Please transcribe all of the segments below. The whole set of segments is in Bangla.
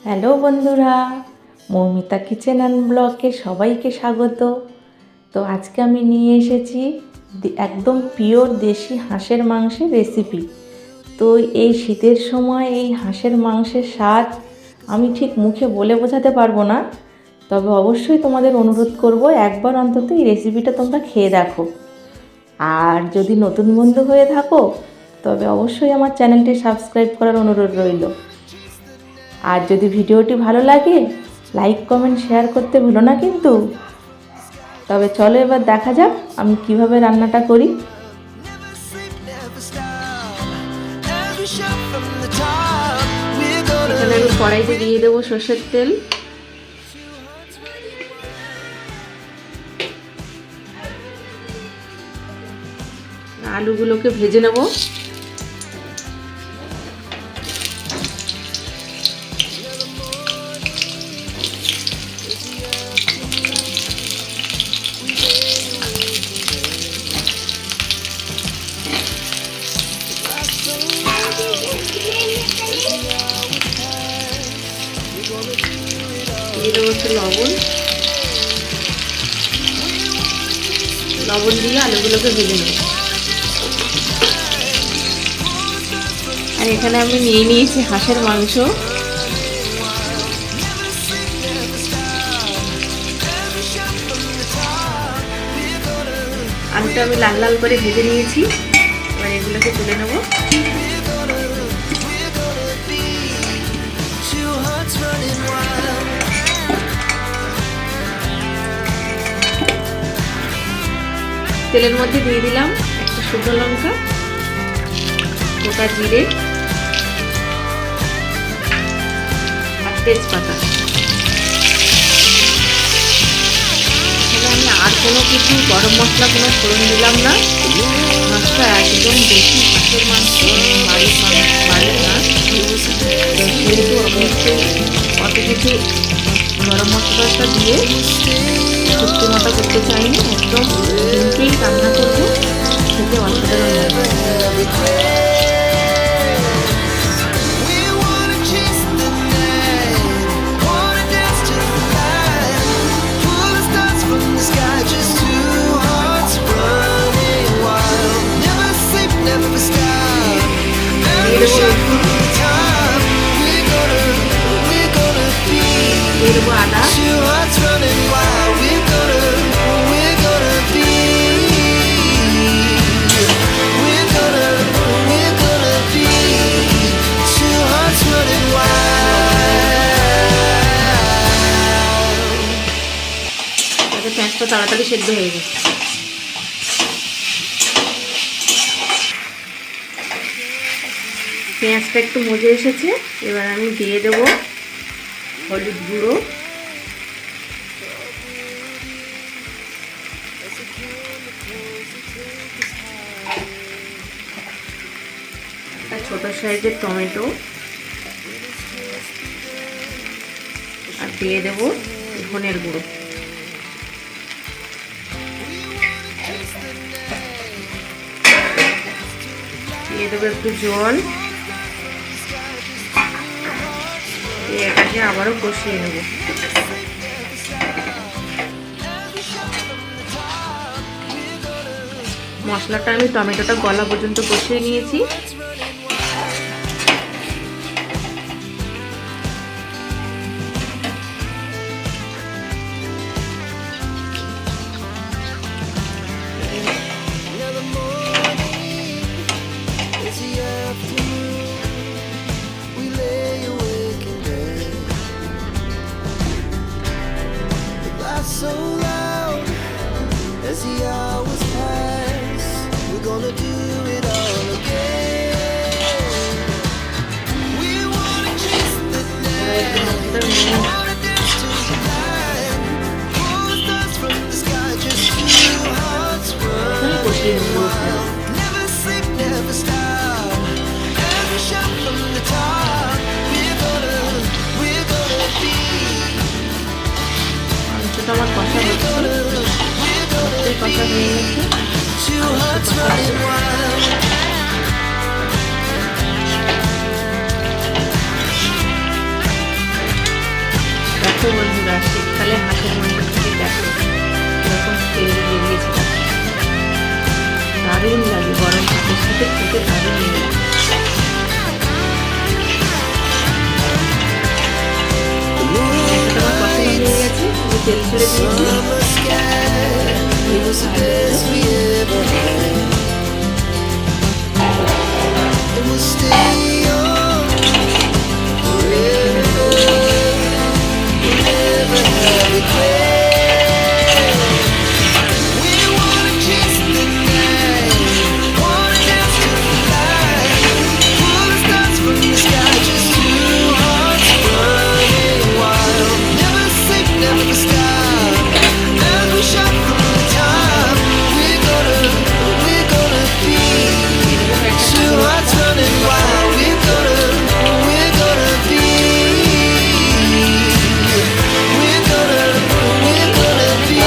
হ্যালো বন্ধুরা, মৌমিতা কিচেন অ্যান্ড ব্লগে সবাইকে স্বাগত। তো আজকে আমি নিয়ে এসেছি একদম পিওর দেশি হাঁসের মাংসের রেসিপি। তো এই শীতের সময় এই হাঁসের মাংসের স্বাদ আমি ঠিক মুখে বলে বোঝাতে পারবো না, তবে অবশ্যই তোমাদের অনুরোধ করব একবার অন্তত এই রেসিপিটা তোমরা খেয়ে দেখো। আর যদি নতুন বন্ধু হয়ে থাকো তবে অবশ্যই আমার চ্যানেলটি সাবস্ক্রাইব করার অনুরোধ রইল। আর যদি ভিডিওটি ভালো লাগে লাইক কমেন্ট শেয়ার করতে ভুলো না কিন্তু। তবে চলো এবার দেখা যাক আমি কিভাবে রান্নাটা করি। এখানে আমি কড়াইতে দিয়ে দেবো সর্ষের তেল। আলুগুলোকে ভেজে নেব। দিয়ে দেবো একটু লবণ দিয়ে আলুগুলোকে ভেজে নেব। আর এখানে আমি নিয়ে নিয়েছি হাঁসের মাংস। আলুটা আমি লাল লাল করে ভেজে নিয়েছি, এবার এগুলোকে তুলে নেব। তেলের মধ্যে দিয়ে দিলাম একটা শুকনো লঙ্কা, গোটা জিরে আর তেজপাতা। এখানে আমি আর কোনো কিছু গরম মশলা কোনো ফোড়ন দিলাম না। মাছটা একদম দেশি হাঁসের মাংস, বাড়ির মাছ, যেহেতু আমি একটু অত কিছু গরম মশলাটা দিয়ে শুক্তো মতো করতে চাইনি, একদম সিম্পল রান্না করবো, খেতে অসাধারণ লাগবে। আদা, পেঁয়াজটা তাড়াতাড়ি সেদ্ধ হয়ে গেছে। পেঁয়াজটা একটু মজে এসেছে, এবার আমি দিয়ে দেব হলুদ গুঁড়ো, একটা ছোট সাইজের টমেটো, আর দিয়ে দেব ধনের গুঁড়ো। দিয়ে দেবো একটু জল, এটাকে আবারও কষিয়ে নেব। মশলাটা আমি টমেটোটা গলা পর্যন্ত কষিয়ে নিয়েছি। So loud as the hours pass, we're gonna do it all again. We wanna chase the night, wanna dance to the light, pull the stars from the sky, just two hearts running wild. Never sleep, never stop, every shot from the top. We're gonna be. আমার কষা হচ্ছে, কষা হয়ে গেছে। দারুণ লাগে, গরম ভাতের সাথে খেতে দারুণ লাগে। আমার কষানো হয়ে গেছে, আমি তেল ছেড়ে দিয়েছি। Summer sky, it was the best we ever had. And we'll stay young forever. We'll never have regrets. We wanna chase the night, wanna dance to the light, pull the stars from the sky, just two hearts running wild. Never sleep, never stop. As we shot from the top, we're gonna be two hearts running wild. We're gonna be. We're gonna be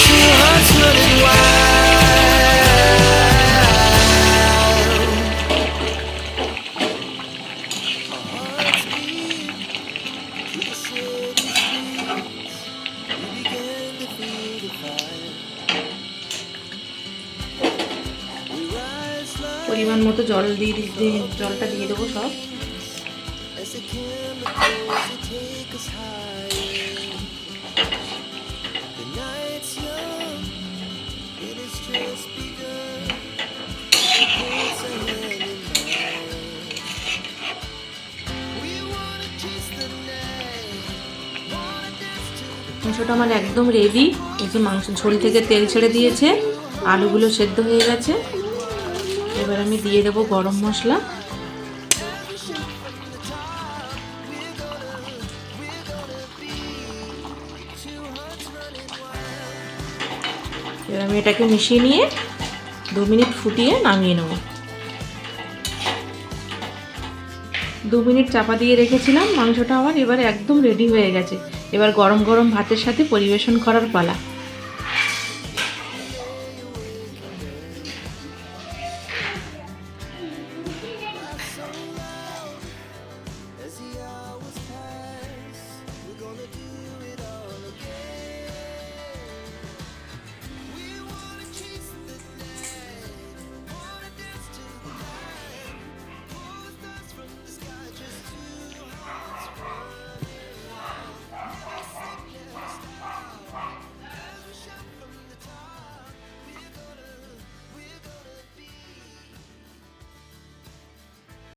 two hearts running wild. Our hearts beat to the city streets. We began to feel the fire. We rise like পরিমাণ মতো জল জলটা দিয়ে দেবো সব। as the chemicals that take us higher. The night's young, and it's just begun. The place I hand in mine. We wanna chase the night, wanna dance to the মাংসটা আমার একদম রেডি। এই যে মাংস ঝোল থেকে তেল ছেড়ে দিয়েছে, আলুগুলো সেদ্ধ হয়ে গেছে। এবার আমি দিয়ে দেবো গরম মশলা। এবার আমি এটাকে মিশিয়ে নিয়ে 2 মিনিট ফুটিয়ে নামিয়ে নেব। 2 মিনিট চাপা দিয়ে রেখেছিলাম, মাংসটা আমার এবার একদম রেডি হয়ে গেছে। এবার গরম গরম ভাতের সাথে পরিবেশন করার পালা।